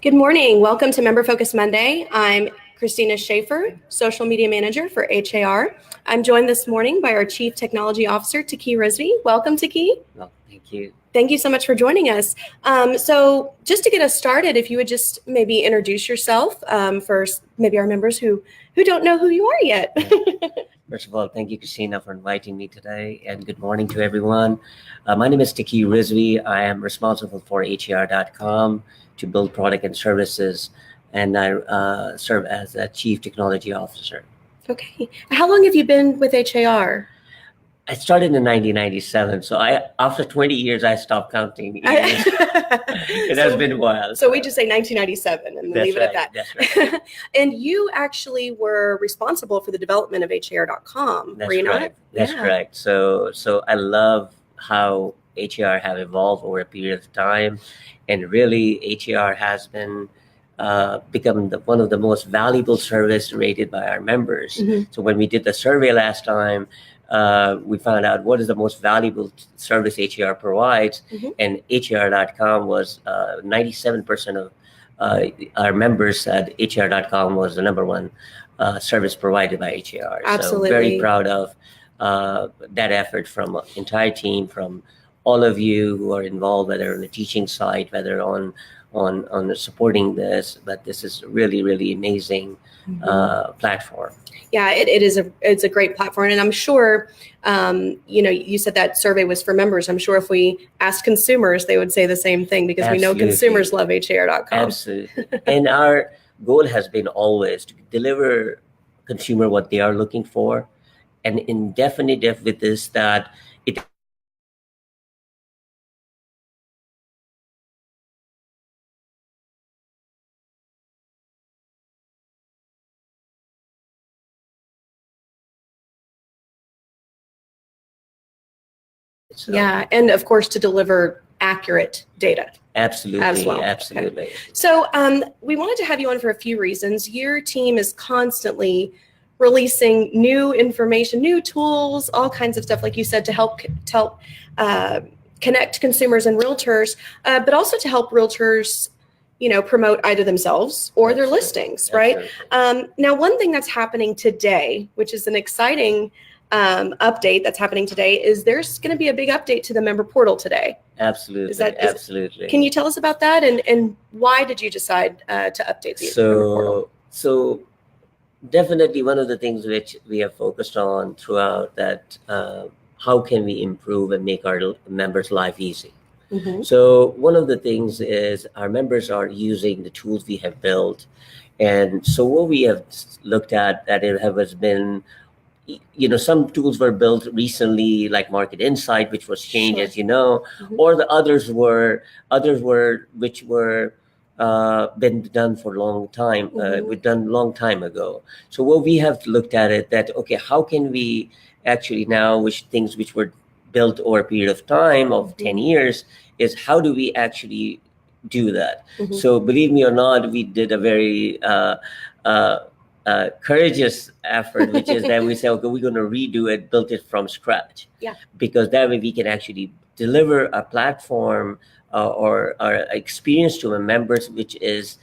Good morning. Welcome to Member Focus Monday. I'm Christina Schaefer, Social Media Manager for HAR. I'm joined this morning by our Chief Technology Officer, Taqi Rizvi. Welcome, Taqi. Well, thank you. Thank you so much for joining us. So just to get us started, if you would just maybe introduce yourself for maybe our members who don't know who you are yet. First of all, thank you, Christina, for inviting me today, and good morning to everyone. My name is Taqi Rizvi. I am responsible for HAR.com to build product and services, and I serve as a Chief Technology Officer. Okay. How long have you been with HAR? I started in 1997, so after 20 years, I stopped counting years. It has been a while. So we just say 1997 and leave it at that. That's right. And you actually were responsible for the development of HAR.com, were you not? That's correct. So I love how HAR have evolved over a period of time, and really HAR has been become one of the most valuable service rated by our members. Mm-hmm. So when we did the survey last time, we found out what is the most valuable service HAR provides, mm-hmm. and HAR.com was 97% of our members said HAR.com was the number one service provided by HAR. Absolutely. So very proud of that effort from the entire team, from all of you who are involved, whether on the teaching side, whether on supporting this, but this is really, really amazing mm-hmm. platform. Yeah, it's a great platform, and I'm sure, you said that survey was for members. I'm sure if we asked consumers, they would say the same thing, because Absolutely. We know consumers love HAR.com. Absolutely, and our goal has been always to deliver consumer what they are looking for, and in definitive with this that it So. Yeah, and of course to deliver accurate data. Absolutely, as well. Absolutely. Okay. So we wanted to have you on for a few reasons. Your team is constantly releasing new information, new tools, all kinds of stuff, like you said, to help connect consumers and realtors, but also to help realtors promote either themselves or their listings, right? Now, one thing that's happening today, which is an exciting update that's happening today, is there's going to be a big update to the member portal today. Absolutely. Absolutely. Can you tell us about that, and why did you decide to update the member portal? So definitely one of the things which we have focused on throughout that, how can we improve and make our members' life easy? Mm-hmm. So one of the things is our members are using the tools we have built, and so what we have looked at that it has been, some tools were built recently, like Market Insight, which was changed, Sure. as you know, mm-hmm. or the others were which were been done for a long time, mm-hmm. we've done long time ago. So what we have looked at it that, okay, how can we actually now, things which were built over a period of time of mm-hmm. 10 years, is how do we actually do that? Mm-hmm. So believe me or not, we did a very courageous effort, which is that we say, okay, we're going to redo it, build it from scratch. Yeah. Because that way we can actually deliver a platform or experience to our members, which is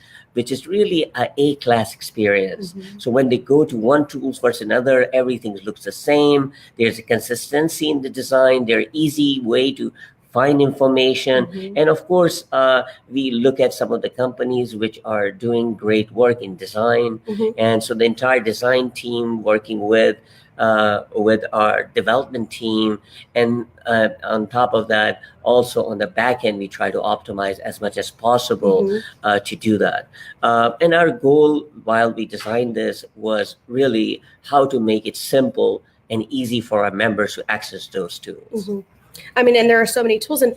really a A-class experience. Mm-hmm. So when they go to one tool versus another, everything looks the same. There's a consistency in the design. There's an easy way to find information. Mm-hmm. And of course, we look at some of the companies which are doing great work in design. Mm-hmm. And so the entire design team working with our development team, and on top of that, also on the back end, we try to optimize as much as possible mm-hmm. To do that. And our goal while we designed this was really how to make it simple and easy for our members to access those tools. Mm-hmm. I mean, and there are so many tools, and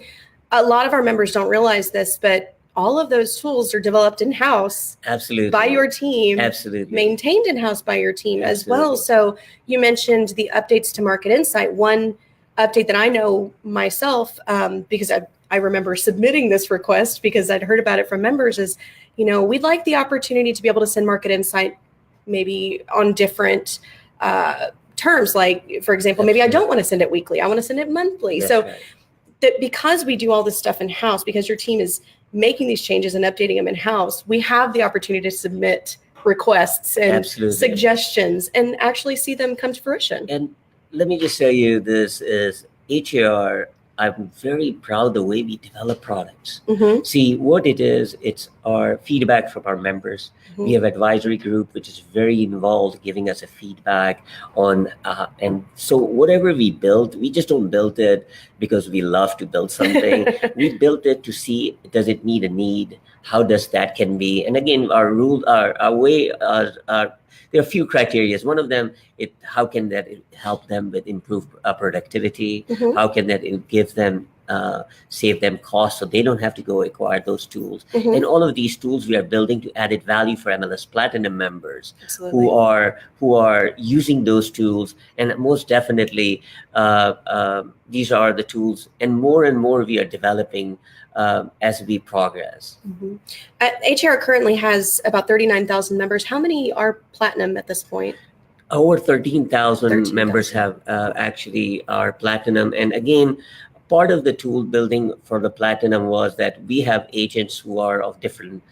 a lot of our members don't realize this, but all of those tools are developed in-house. Absolutely. By your team. Absolutely. Maintained in-house by your team. Absolutely. As well. So you mentioned the updates to Market Insight. One update that I know myself, because I remember submitting this request because I'd heard about it from members, is, we'd like the opportunity to be able to send Market Insight maybe on different terms, like, for example, maybe I don't want to send it weekly, I want to send it monthly. That's so right. That because we do all this stuff in-house, because your team is making these changes and updating them in-house, we have the opportunity to submit requests and Absolutely. suggestions and actually see them come to fruition. And let me just tell you, this is HAR. I'm very proud the way we develop products. Mm-hmm. See, what it is, it's our feedback from our members. Mm-hmm. We have advisory group, which is very involved, giving us a feedback on, and so whatever we build, we just don't build it because we love to build something. We built it to see, does it meet a need? How does that can be? And again, our rule, our way, there are a few criteria. One of them, how can that help them with improved productivity? Mm-hmm. How can that give them, save them costs so they don't have to go acquire those tools? Mm-hmm. And all of these tools we are building to added value for MLS Platinum members. Absolutely. who are using those tools. And most definitely, these are the tools, and more we are developing as we progress. Mm-hmm. HAR currently has about 39,000 members. How many are platinum at this point? Over 13,000 members have actually are platinum. And again, part of the tool building for the platinum was that we have agents who are of different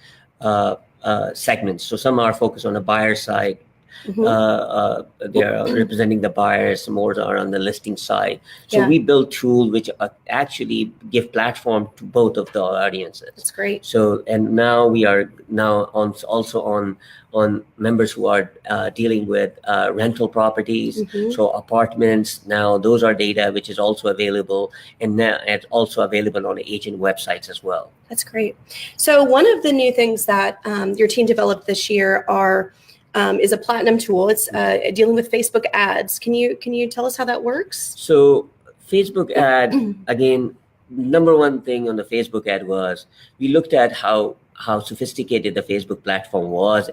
segments. So some are focused on the buyer side. Mm-hmm. They are representing the buyers, more are on the listing side. So we build tools which actually give platform to both of the audiences. That's great. So, and now we are also on members who are dealing with rental properties. Mm-hmm. So apartments, now those are data which is also available, and now it's also available on agent websites as well. That's great. So one of the new things that your team developed this year is a platinum tool. It's dealing with Facebook ads. Can you tell us how that works? So Facebook ad, again, number one thing on the Facebook ad was we looked at how sophisticated the Facebook platform was,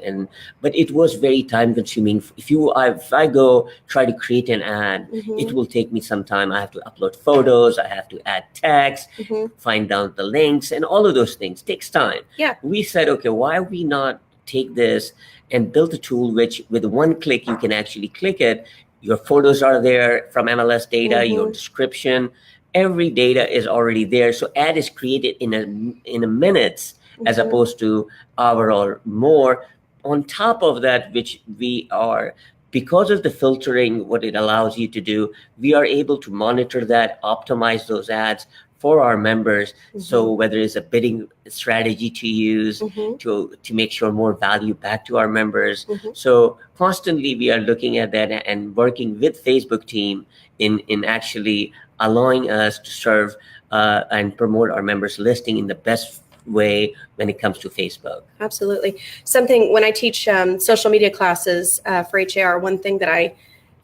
but it was very time consuming. If I go try to create an ad, mm-hmm. it will take me some time. I have to upload photos, I have to add text, mm-hmm. find out the links, and all of those things takes time. Yeah. We said, okay, why we not take this and build a tool which with one click you can actually click it. Your photos are there from MLS data, mm-hmm. your description, every data is already there. So ad is created in a minutes, mm-hmm. as opposed to hour or more. On top of that, which we are, because of the filtering, what it allows you to do, we are able to monitor that, optimize those ads for our members. Mm-hmm. So whether it's a bidding strategy to use, mm-hmm. to make sure more value back to our members. Mm-hmm. So constantly we are looking at that and working with Facebook team in actually allowing us to serve and promote our members listing in the best way when it comes to Facebook. Absolutely. Something when I teach social media classes for HAR, one thing that I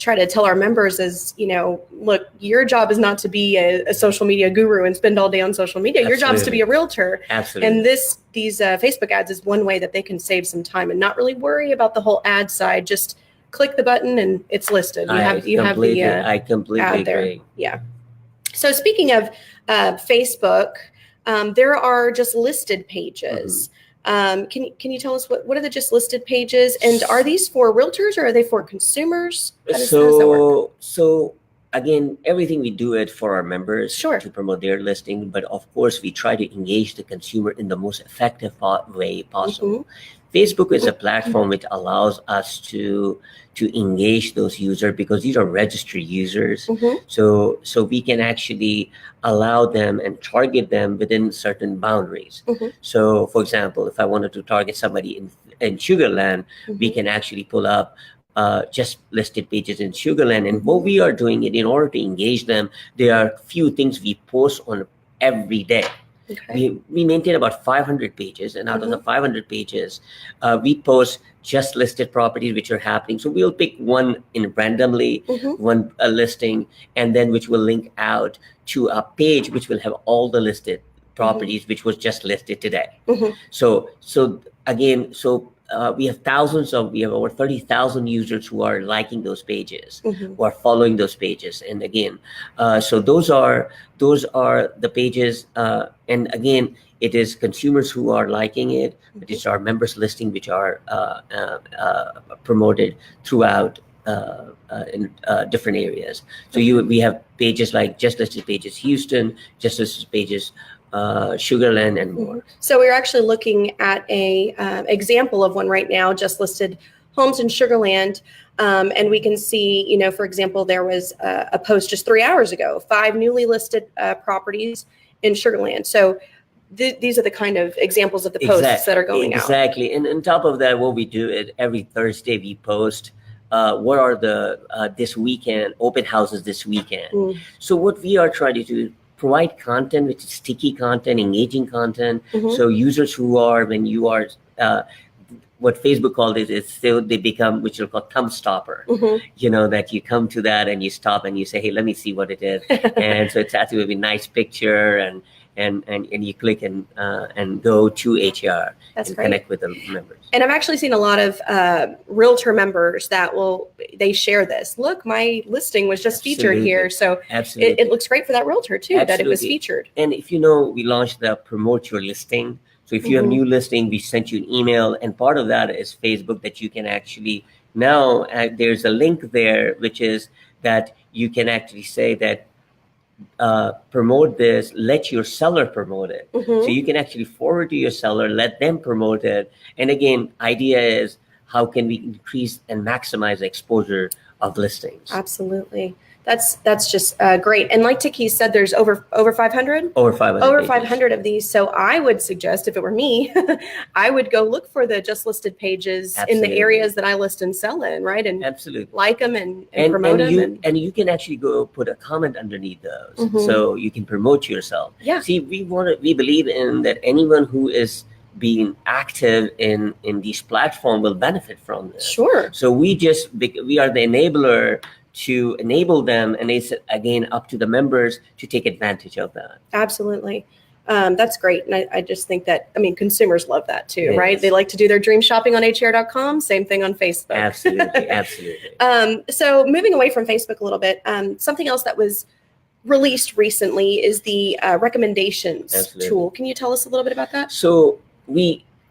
try to tell our members is, look, your job is not to be a social media guru and spend all day on social media. Absolutely. Your job is to be a realtor. Absolutely. And these Facebook ads is one way that they can save some time and not really worry about the whole ad side. Just click the button and it's listed. I completely ad there. agree. Yeah. So speaking of Facebook, there are just listed pages. Mm-hmm. Can you tell us what are the just listed pages, and are these for realtors or are they for consumers? How does that work? So again, everything we do it for our members, sure. to promote their listing, but of course we try to engage the consumer in the most effective way possible. Mm-hmm. Facebook is a platform which allows us to engage those users because these are registered users. Mm-hmm. So we can actually allow them and target them within certain boundaries. Mm-hmm. So for example, if I wanted to target somebody in Sugar Land, mm-hmm. we can actually pull up just listed pages in Sugar Land. And what we are doing it in order to engage them, there are few things we post on every day. Okay. We maintain about 500 pages, and out mm-hmm. of the 500 pages, we post just listed properties which are happening. So we'll pick one randomly, mm-hmm. one listing, and then which will link out to a page which will have all the listed properties mm-hmm. which was just listed today. Mm-hmm. So again, we have over 30,000 users who are liking those pages, mm-hmm. who are following those pages. And again, so those are the pages. And again, it is consumers who are liking it, but it's our members listing which are promoted throughout in different areas. So we have pages like just listed pages Houston, just listed pages Sugarland, and more. So we're actually looking at a example of one right now, just listed homes in Sugarland. And we can see, you know, for example, there was a post just 3 hours ago, 5 newly listed properties in Sugarland. So these are the kind of examples of the posts that are going out. Exactly. And on top of that, what we do is every Thursday we post what are the this weekend open houses this weekend. So what we are trying to do, provide content which is sticky content, engaging content. So users who are, when you are what Facebook called it is still they become, which are called thumb stopper. You know, that you come to that and you stop and you say, hey, let me see what it is. And so it's actually a nice picture, and you click and go to HAR. That's and great. Connect with the members. And I've actually seen a lot of realtor members that they share this. Look, my listing was just featured here. So it looks great for that realtor too, that it was featured. And if you know, we launched the Promote Your Listing. So if you have new listing, we sent you an email, and part of that is Facebook, that you can actually now there's a link there, which is that you can actually say that promote this, let your seller promote it. So you can actually forward to your seller, let them promote it. And again, idea is how can we increase and maximize the exposure of listings? Absolutely. That's just great. And like Taqi said, there's over 500? Over 500. Over 500 of these. So I would suggest, if it were me, I would go look for the just listed pages in the areas that I list and sell in, right? And like them and promote them. And you can actually go put a comment underneath those. So you can promote yourself. Yeah. See, we believe in that anyone who is being active in these platforms will benefit from this. Sure. So we are the enabler to enable them, and it's again up to the members to take advantage of that. Absolutely. That's great. And I just think that, I mean, consumers love that too, right? They like to do their dream shopping on HAR.com, same thing on Facebook. Absolutely, absolutely. So moving away from Facebook a little bit, something else that was released recently is the recommendations tool. Can you tell us a little bit about that? So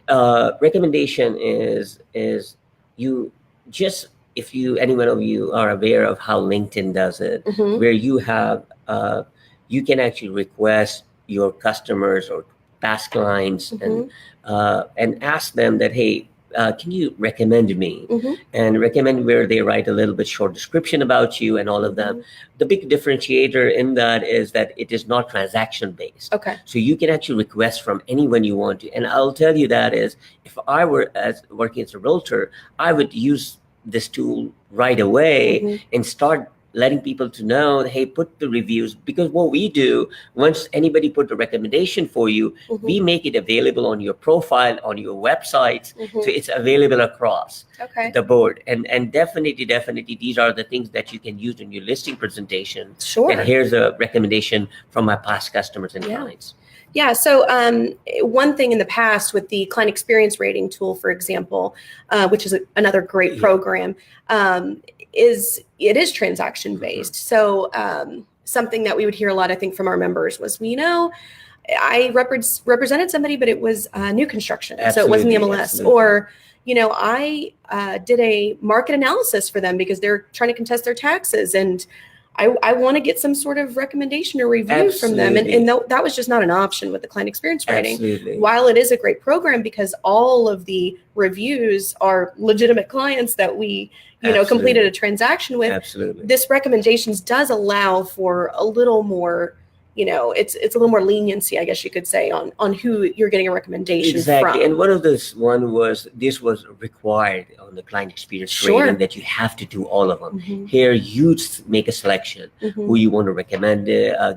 recommendation is you just, if any one of you are aware of how LinkedIn does it, where you have, you can actually request your customers or past clients and ask them that, hey, can you recommend me? And recommend where they write a little bit short description about you and all of them. The big differentiator in that is that it is not transaction based. Okay. So you can actually request from anyone you want to. And I'll tell you that is, if I were working as a realtor, I would use this tool right away and start letting people to know, hey, put the reviews, because what we do, once anybody put a recommendation for you, we make it available on your profile, on your websites, so it's available across the board. And definitely, these are the things that you can use in your listing presentation. Sure. And here's a recommendation from my past customers and clients. Yeah. So one thing in the past with the client experience rating tool, for example, which is another great program, is transaction based. So something that we would hear a lot, I think, from our members was, I represented somebody, but it was new construction. So it wasn't the MLS. Or, I did a market analysis for them because they're trying to contest their taxes, and I want to get some sort of recommendation or review from them. And that was just not an option with the client experience rating. While it is a great program because all of the reviews are legitimate clients that we, completed a transaction with, this recommendations does allow for a little more, it's a little more leniency, I guess you could say, on who you're getting a recommendation from. And one of this this was required on the client experience rating, that you have to do all of them. Here, you make a selection who you want to recommend,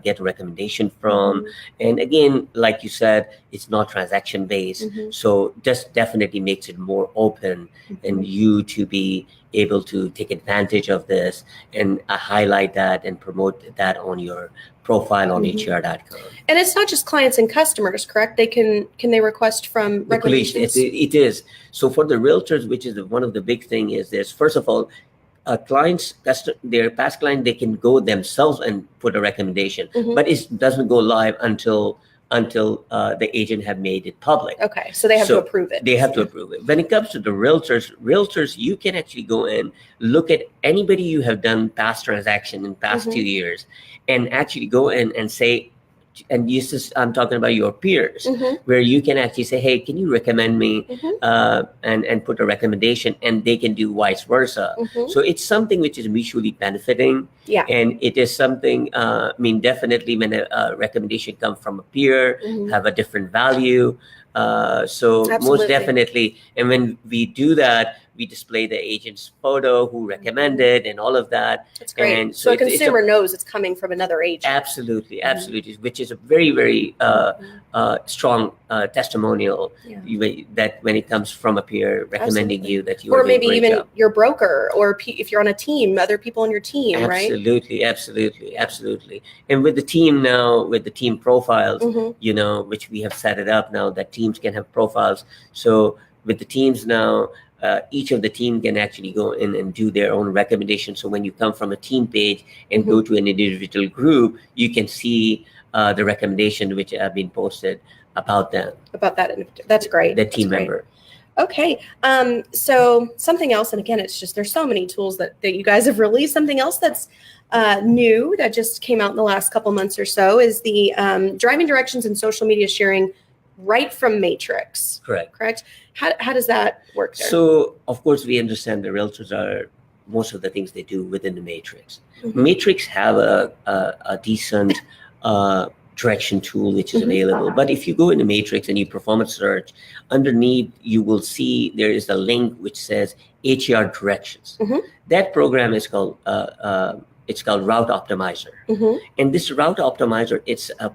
get a recommendation from. And again, like you said, it's not transaction based. So just definitely makes it more open and you to be able to take advantage of this and highlight that and promote that on your profile on HAR.com. And it's not just clients and customers, correct? Can they request from recommendations? It is. So for the realtors, which is one of the big thing is this, first of all, their past client, they can go themselves and put a recommendation, but it doesn't go live until the agent have made it public. Okay, so they have to approve it. They have to approve it. When it comes to the realtors, you can actually go and look at anybody you have done past transaction in past 2 years and actually go in and say, and I'm talking about your peers, where you can actually say, hey, can you recommend me, and put a recommendation, and they can do vice versa. So it's something which is mutually benefiting. Yeah. And it is something, I mean, definitely when a recommendation comes from a peer, have a different value. So Absolutely. most definitely, and when we do that, we display the agent's photo, who recommended, and all of that. That's great. And so a consumer knows it's coming from another agent. Absolutely, absolutely, which is a very, very strong testimonial that when it comes from a peer recommending you, that you or are doing maybe a great even job. Your broker, or if you're on a team, other people on your team, Absolutely, right? absolutely. And with the team now, with the team profiles, you know, which we have set it up now that teams can have profiles. So with the teams now, each of the team can actually go in and do their own recommendation. So when you come from a team page and go to an individual group, you can see the recommendation which have been posted about them. About that. That's great. The team member. Okay. So something else, and again, it's just, there's so many tools that you guys have released. Something else that's new that just came out in the last couple months or so is the driving directions and social media sharing right from Matrix. Correct. How does that work there? So of course we understand the realtors are, most of the things they do within the Matrix. Matrix have a decent direction tool which is available. But if you go into Matrix and you perform a search, underneath you will see there is a link which says HAR directions. That program is called it's called Route Optimizer. And this Route Optimizer, it's a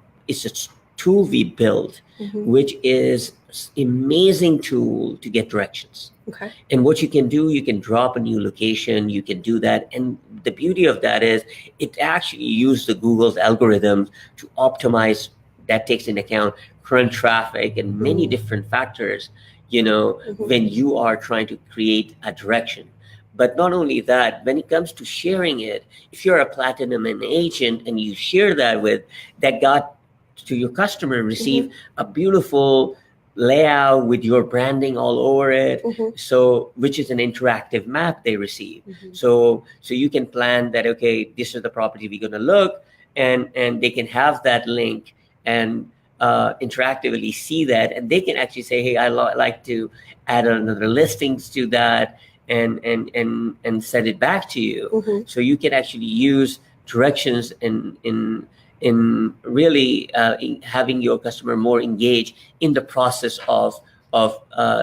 tool we built, which is amazing tool to get directions. Okay. And what you can do, you can drop a new location, you can do that. And the beauty of that is it actually uses the Google's algorithms to optimize, that takes into account current traffic and many different factors, you know, when you are trying to create a direction. But not only that, when it comes to sharing it, if you're a platinum agent and you share that with, that got to your customer, receive a beautiful layout with your branding all over it, so which is an interactive map they receive. So you can plan that, okay, this is the property we're going to look, and they can have that link and interactively see that, and they can actually say, hey, I like to add another listings to that, and send it back to you. So you can actually use directions in really having your customer more engaged in the process of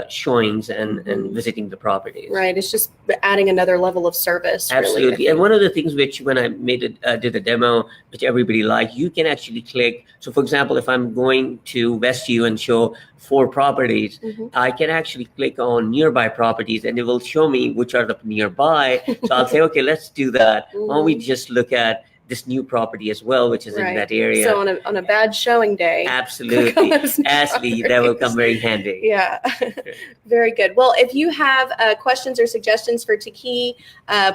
showings and visiting the properties. Right. It's just adding another level of service. Absolutely. Really, and one of the things which, when I did a demo, which everybody liked, you can actually click. So for example, if I'm going to Westview and show 4 properties, I can actually click on nearby properties and it will show me which are the nearby. So I'll say, okay, let's do that. Why don't we just look at this new property as well, which is in that area. So on a bad showing day. Absolutely. Ashley, that will come very handy. Yeah. Very good. Well, if you have questions or suggestions for Taqi,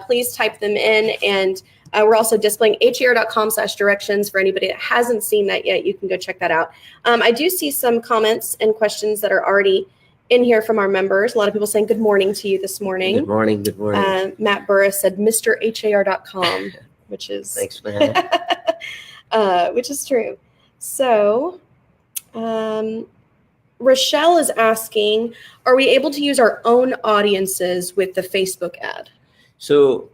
please type them in. And we're also displaying har.com/directions for anybody that hasn't seen that yet. You can go check that out. I do see some comments and questions that are already in here from our members. A lot of people saying good morning to you this morning. Good morning. Good morning. Matt Burris said MrHAR.com. Which is thanks, man. Which is true. So Rochelle is asking, are we able to use our own audiences with the Facebook ad? So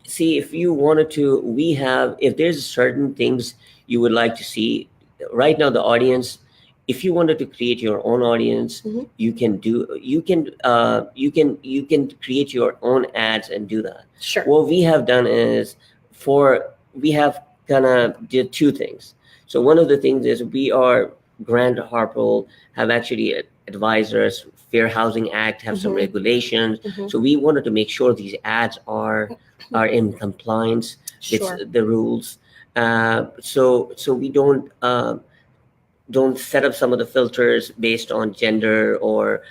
see, if you wanted to, we have, if there's certain things you would like to see right now, the audience, if you wanted to create your own audience, you can create your own ads and do that. Sure. What we have done is we have kind of did 2 things. So one of the things is Grant Harpel have actually advisors, Fair Housing Act have some regulations. So we wanted to make sure these ads are in compliance with the rules. So we don't set up some of the filters based on gender or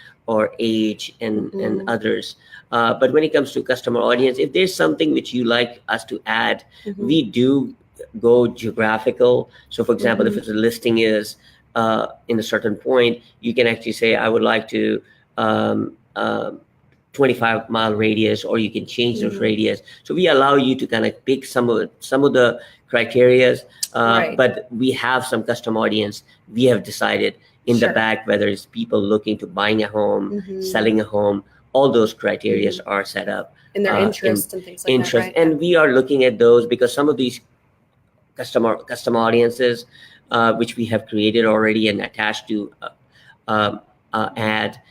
age and others. But when it comes to customer audience, if there's something which you like us to add, we do go geographical. So for example, if it's a listing is in a certain point, you can actually say, I would like to 25-mile radius, or you can change those radius. So we allow you to kind of pick some of the criterias, but we have some custom audience. We have decided in the back, whether it's people looking to buying a home, selling a home, all those criterias are set up. And their interests and things like that, right? And we are looking at those because some of these custom audiences, which we have created already and attached to ad,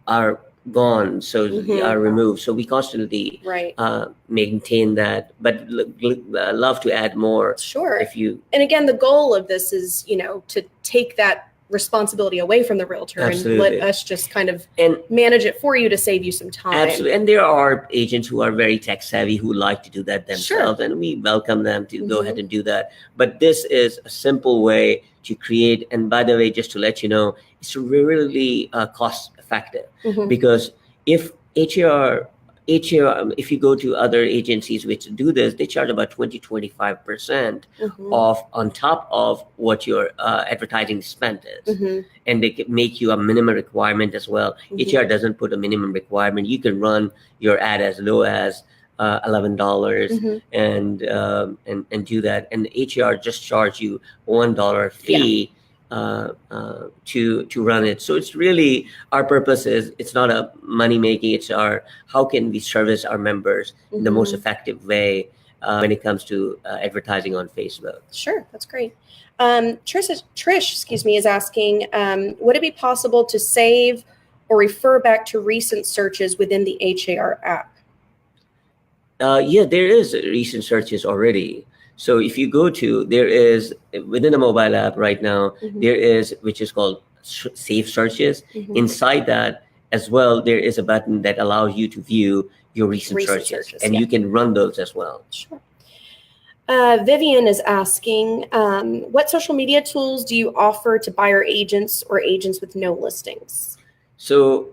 are gone, so are removed. So we constantly maintain that, but love to add more. Sure. If you and again, the goal of this is to take that responsibility away from the realtor and let us just kind of manage it for you to save you some time. Absolutely. And there are agents who are very tech savvy who like to do that themselves, and we welcome them to go ahead and do that. But this is a simple way to create. And by the way, just to let you know, it's really cost effective because if HAR, if you go to other agencies which do this, they charge about 20-25% off on top of what your advertising spend is. And they can make you a minimum requirement as well. HAR doesn't put a minimum requirement. You can run your ad as low as $11 and do that. And HAR just charge you $1 fee to run it. So it's really, our purpose is, it's not a money making, it's how can we service our members in the most effective way when it comes to advertising on Facebook. Sure, that's great. Trish, is asking, would it be possible to save or refer back to recent searches within the HAR app? Yeah, there is recent searches already. So if you go to, there is within the mobile app right now, there is, which is called Save Searches. Inside that as well, there is a button that allows you to view your recent searches, and you can run those as well. Sure. Vivian is asking, what social media tools do you offer to buyer agents or agents with no listings? So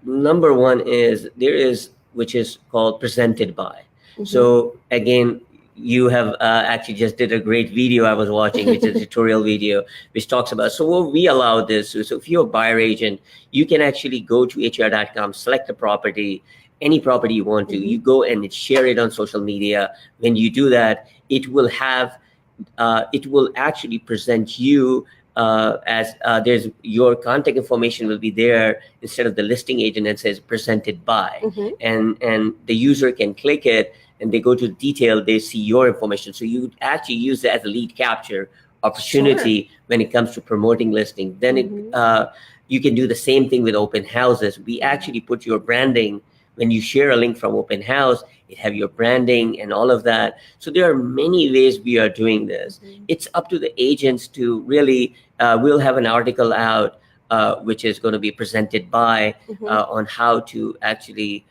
number one is, there is, which is called Presented By. So again, you have actually just did a great video I was watching, which is a tutorial video, which talks about, so what we allow this. So if you're a buyer agent, you can actually go to har.com, select a property, any property you want to, you go and share it on social media. When you do that, it will actually present you as there's your contact information will be there instead of the listing agent that says presented by, and the user can click it and they go to detail, they see your information. So you actually use it as a lead capture opportunity when it comes to promoting listing. Then you can do the same thing with open houses. We actually put your branding, when you share a link from open house, it have your branding and all of that. So there are many ways we are doing this. It's up to the agents to really, we'll have an article out, which is going to be presented by on how to actually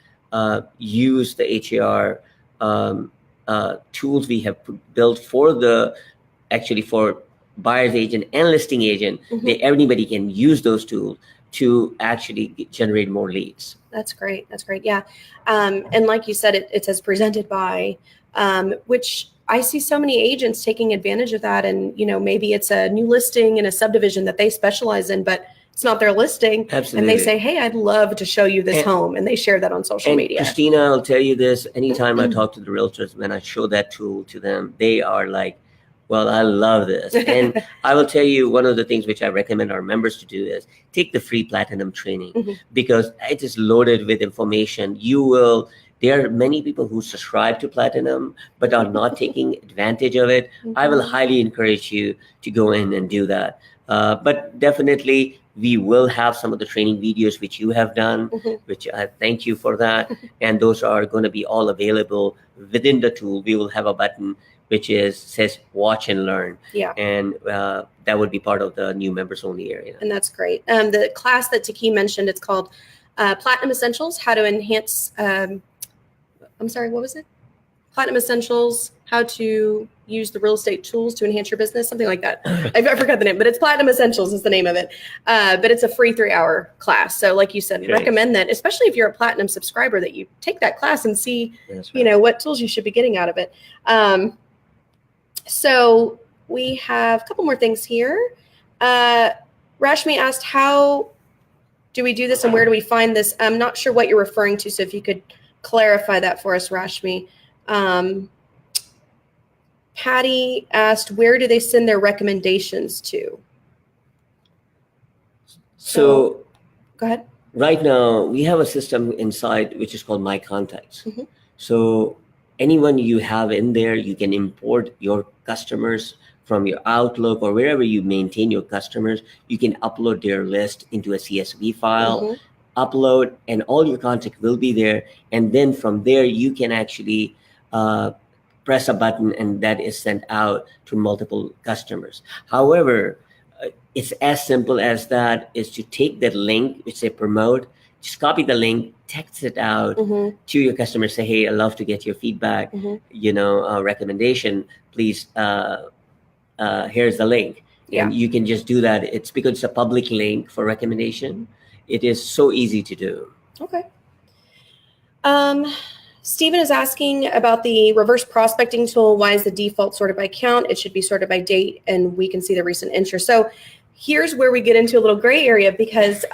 use the HAR tools we have built for for buyer's agent and listing agent. Everybody can use those tools to actually generate more leads. That's great. That's great. Yeah. And like you said, it says presented by, which I see so many agents taking advantage of that. And, maybe it's a new listing in a subdivision that they specialize in, but it's not their listing. Absolutely. And they say, hey, I'd love to show you this home. And they share that on social media. Christina, I'll tell you this, anytime I talk to the realtors, when I show that tool to them, they are like, well, I love this. And I will tell you, one of the things which I recommend our members to do is take the free Platinum training, because it is loaded with information. There are many people who subscribe to Platinum but are not taking advantage of it. I will highly encourage you to go in and do that. But definitely, we will have some of the training videos which you have done, which I thank you for that. And those are going to be all available within the tool. We will have a button which says watch and learn. Yeah. And that would be part of the new members only area. And that's great. The class that Taqi mentioned, it's called Platinum Essentials, how to enhance, I'm sorry, what was it? Platinum Essentials, how to use the real estate tools to enhance your business, something like that. I forgot the name, but it's Platinum Essentials is the name of it. But it's a free 3-hour class. So like you said, recommend that, especially if you're a Platinum subscriber, that you take that class and see, what tools you should be getting out of it. So we have a couple more things here. Rashmi asked, how do we do this and where do we find this? I'm not sure what you're referring to, so if you could clarify that for us, Rashmi. Patty asked, where do they send their recommendations to? So go ahead. Right now, we have a system inside which is called My Contacts. Mm-hmm. So anyone you have in there, you can import your customers from your Outlook or wherever you maintain your customers. You can upload their list into a CSV file, upload, and all your contact will be there. And then from there, you can actually press a button and that is sent out to multiple customers. However, it's as simple as that, is to take that link, which they promote, just copy the link, text it out to your customer, say, hey, I'd love to get your feedback, recommendation, please, here's the link. Yeah. And you can just do that. It's because it's a public link for recommendation. It is so easy to do. Okay. Stephen is asking about the reverse prospecting tool. Why is the default sorted by count? It should be sorted by date, and we can see the recent interest. So here's where we get into a little gray area, because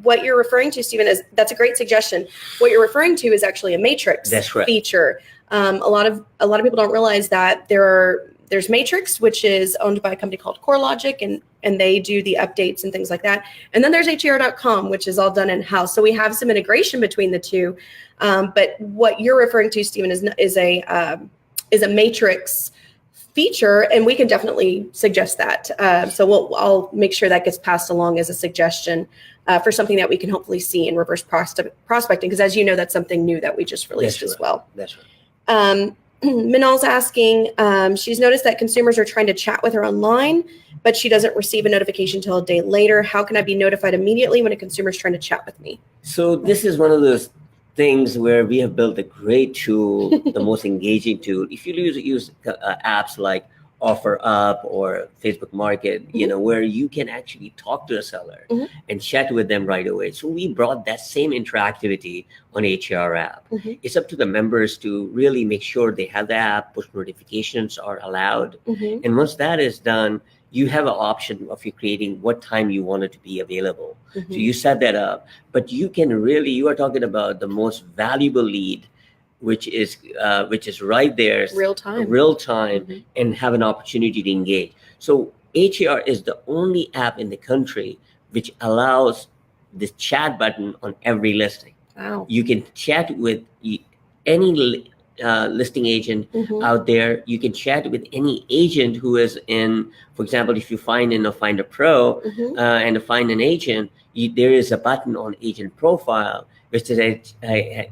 what you're referring to, Stephen, that's a great suggestion. What you're referring to is actually a matrix feature. A lot of people don't realize that there's Matrix, which is owned by a company called CoreLogic, and they do the updates and things like that. And then there's HAR.com, which is all done in-house. So we have some integration between the two. But what you're referring to, Stephen, is a Matrix feature, and we can definitely suggest that. So I'll make sure that gets passed along as a suggestion for something that we can hopefully see in reverse prospecting, because as you know, that's something new that we just released as well. That's right. Minal's asking, she's noticed that consumers are trying to chat with her online, but she doesn't receive a notification until a day later. How can I be notified immediately when a consumer is trying to chat with me? So this is one of those things where we have built a great tool, the most engaging tool. If you use apps like OfferUp or Facebook Market, where you can actually talk to a seller and chat with them right away. So we brought that same interactivity on HAR app. It's up to the members to really make sure they have the app, push notifications are allowed. And once that is done, you have an option of you creating what time you want it to be available. So you set that up, but you are talking about the most valuable lead, which is right there, real time, and have an opportunity to engage. So HAR is the only app in the country which allows this chat button on every listing. Wow. You can chat with any listing agent out there. You can chat with any agent who is in, for example, if you find in a Find a Pro and find an agent, there is a button on agent profile which says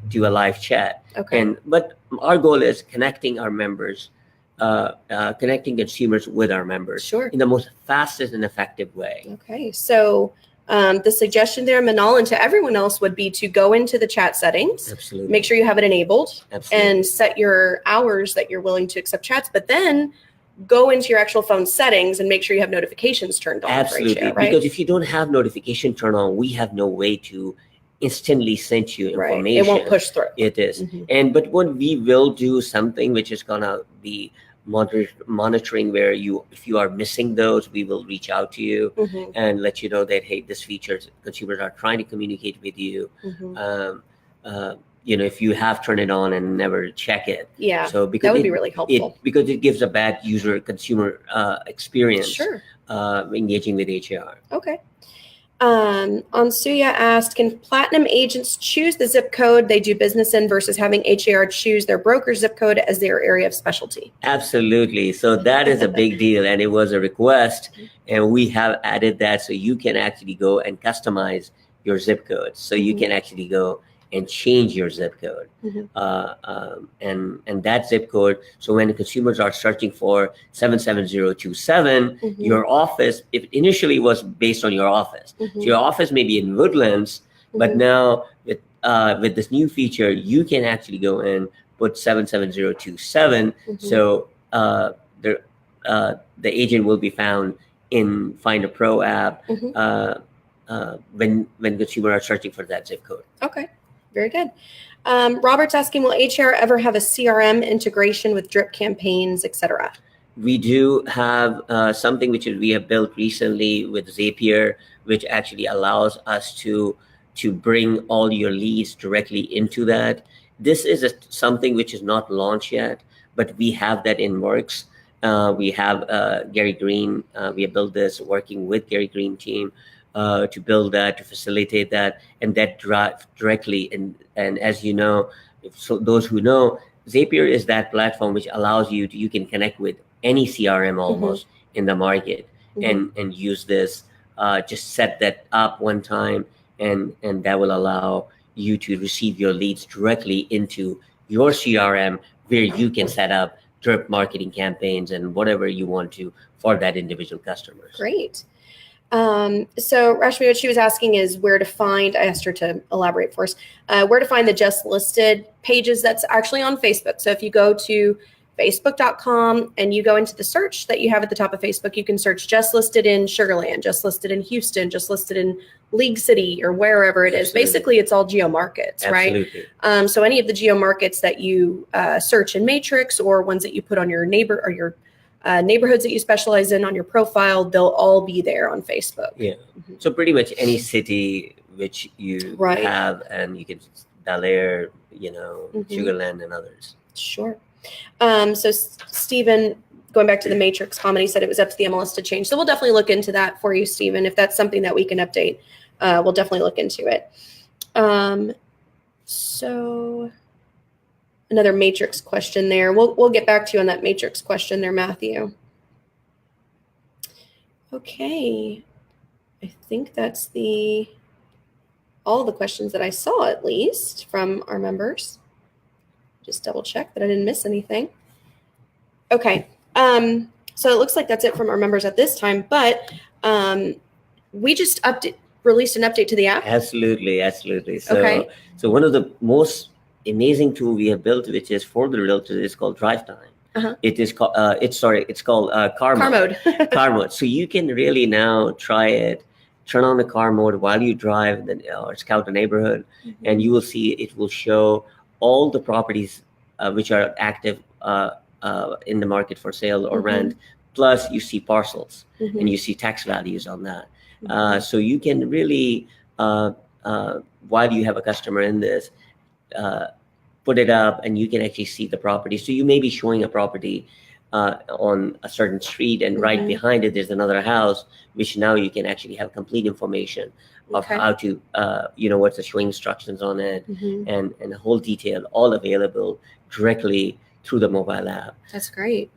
do a live chat. Okay. But our goal is connecting our members, connecting consumers with our members in the most fastest and effective way. Okay. So the suggestion there, Manal, and to everyone else would be to go into the chat settings, make sure you have it enabled, and set your hours that you're willing to accept chats, but then go into your actual phone settings and make sure you have notifications turned on. Absolutely. HAR, right? Because if you don't have notification turned on, we have no way to instantly send you information. Right. It won't push through. It is. But what we will do something which is gonna be monitoring, where if you are missing those, we will reach out to you and let you know that, hey, this feature, consumers are trying to communicate with you. If you have turned it on and never check it. Yeah. So because that would be really helpful. Because it gives a bad consumer experience. Engaging with HAR. Okay. Ansuya asked, can platinum agents choose the zip code they do business in versus having HAR choose their broker zip code as their area of specialty? Absolutely. So that is a big deal, and it was a request, and we have added that so you can actually go and customize your zip code. So you can actually go and change your zip code. And that zip code, so when consumers are searching for 77027, your office, if initially was based on your office. So your office may be in Woodlands, but now with this new feature, you can actually go and put 77027. So the agent will be found in Find a Pro app when consumers are searching for that zip code. Okay. Very good. Robert's asking, will HAR ever have a CRM integration with drip campaigns, etc.? We do have something which we have built recently with Zapier, which actually allows us to bring all your leads directly into that. This is something which is not launched yet, but we have that in works. We have Gary Green. We have built this working with Gary Green team to build that, to facilitate that, and that drive directly. And as you know, so those who know, Zapier is that platform which allows you can connect with any CRM almost in the market and use this. Just set that up one time, and that will allow you to receive your leads directly into your CRM, where you can set up drip marketing campaigns and whatever you want to for that individual customers. Great. So Rashmi, what she was asking is where to find, I asked her to elaborate for us, where to find the just listed pages that's actually on Facebook. So if you go to facebook.com and you go into the search that you have at the top of Facebook, you can search just listed in Sugar Land, just listed in Houston, just listed in League City, or wherever it is. Absolutely. Basically, it's all geo markets, Absolutely. right? So any of the geo markets that you search in Matrix, or ones that you put on your neighbor or your neighborhoods that you specialize in on your profile, they'll all be there on Facebook. Yeah. So pretty much any city which you have, and you can Bel Air, Sugar Land, and others. Sure. So Stephen, going back to the Matrix comment, he said it was up to the MLS to change. So we'll definitely look into that for you, Stephen. If that's something that we can update, we'll definitely look into it. So another Matrix question there. We'll get back to you on that Matrix question there, Matthew. Okay. I think that's all the questions that I saw, at least, from our members. Just double check that I didn't miss anything. Okay. So it looks like that's it from our members at this time, but we just released an update to the app. Absolutely. So one of the most amazing tool we have built, which is for the realtors, is called Drive Time. It is called it's called car mode. Car mode. So you can really now try it, turn on the car mode while you drive, or scout the neighborhood, and you will see it will show all the properties which are active in the market for sale or rent. Plus you see parcels and you see tax values on that. So you can really, while you have a customer in this, put it up and you can actually see the property. So you may be showing a property on a certain street, and right behind it there's another house, which now you can actually have complete information of how to, what's the showing instructions on it, and the whole detail, all available directly through the mobile app. That's great.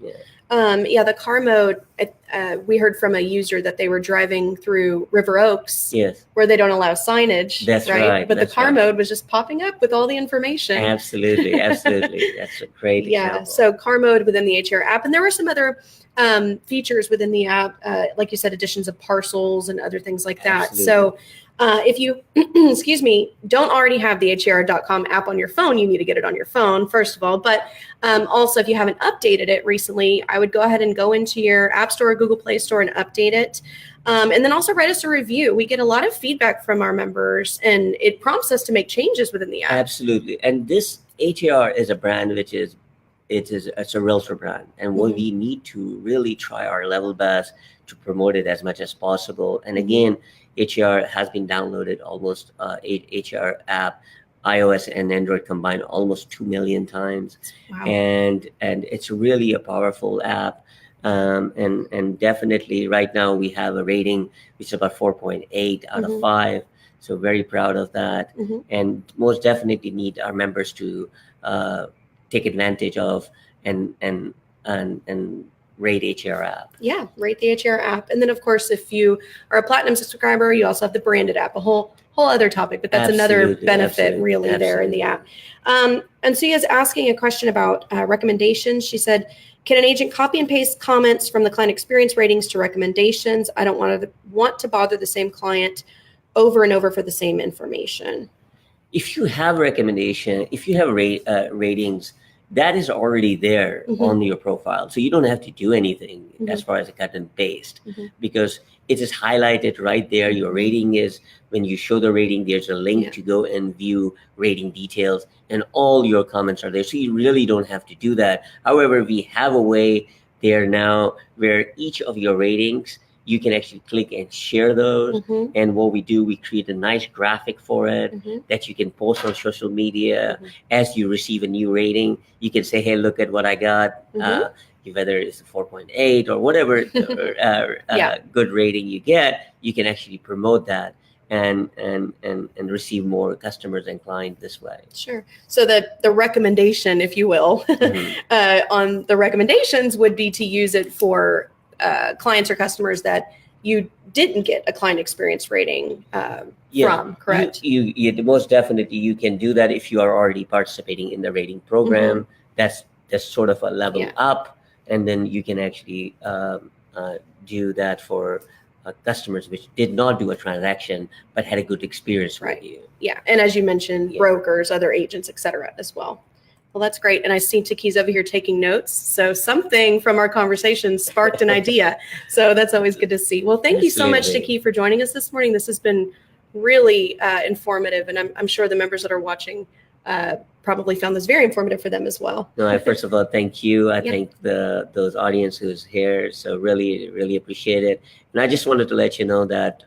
The car mode, we heard from a user that they were driving through River Oaks, where they don't allow signage. That's right. But the car mode was just popping up with all the information. Absolutely. That's a great example. So car mode within the HAR app. And there were some other features within the app, like you said, additions of parcels and other things like that. Absolutely. So if you, don't already have the HAR.com app on your phone, you need to get it on your phone, first of all. But also, if you haven't updated it recently, I would go ahead and go into your App Store or Google Play Store and update it. And then also write us a review. We get a lot of feedback from our members, and it prompts us to make changes within the app. Absolutely. And this HAR is a brand which is, it's a realtor brand. And we need to really try our level best to promote it as much as possible. And again, HAR has been downloaded almost HAR app, iOS and Android combined, almost 2 million times. Wow. And it's really a powerful app. And definitely right now we have a rating which is about 4.8 out of 5. So very proud of that. And most definitely need our members to take advantage of and rate HAR app. Yeah, rate the HAR app. And then, of course, if you are a platinum subscriber, you also have the branded app, a whole other topic, but that's another benefit really there in the app. And so he is asking a question about recommendations. She said, can an agent copy and paste comments from the client experience ratings to recommendations? I don't want to bother the same client over and over for the same information. If you have recommendation, if you have ratings, that is already there on your profile. So you don't have to do anything as far as a cut and paste, because it is highlighted right there. Your rating is, when you show the rating, there's a link to go and view rating details, and all your comments are there. So you really don't have to do that. However, we have a way They are now where each of your ratings, you can actually click and share those. And what we do, we create a nice graphic for it that you can post on social media. As you receive a new rating, you can say, hey, look at what I got. Whether it's a 4.8 or whatever good rating you get, you can actually promote that and receive more customers and clients this way. Sure. So the recommendation, if you will, on the recommendations would be to use it for clients or customers that you didn't get a client experience rating from, correct? You most definitely, you can do that if you are already participating in the rating program. That's sort of a level up, and then you can actually do that for customers which did not do a transaction but had a good experience with you. Yeah, and as you mentioned, brokers, other agents, etc. as well. Well, that's great. And I see Taqi's over here taking notes. So something from our conversation sparked an idea. So that's always good to see. Well, thank you so much, Taqi, for joining us this morning. This has been really informative, and I'm sure the members that are watching probably found this very informative for them as well. No, first of all, thank you. I thank those audience who's here. So really, really appreciate it. And I just wanted to let you know that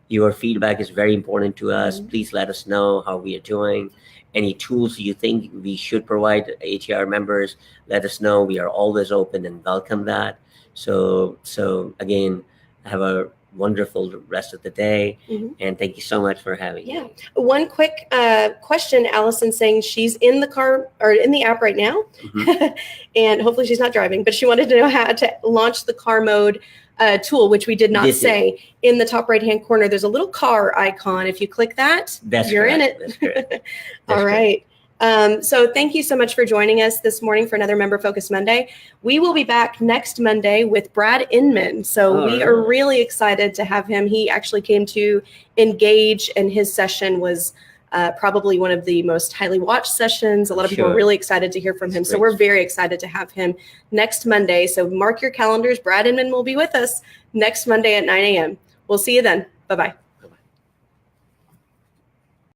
your feedback is very important to us. Please let us know how we are doing. Any tools you think we should provide HAR members, let us know. We are always open and welcome that. So again, have a wonderful rest of the day, and thank you so much for having me. One quick question, Allison, saying she's in the car or in the app right now, and hopefully she's not driving, but she wanted to know how to launch the car mode tool, which we did not say. In the top right hand corner, there's a little car icon. If you click that, you're in it. That's correct. All right. So thank you so much for joining us this morning for another Member Focus Monday. We will be back next Monday with Brad Inman. So we are really excited to have him. He actually came to Engage, and his session was probably one of the most highly watched sessions. A lot of people are really excited to hear from him. So we're very excited to have him next Monday. So mark your calendars. Brad Inman will be with us next Monday at 9 a.m. We'll see you then. Bye-bye.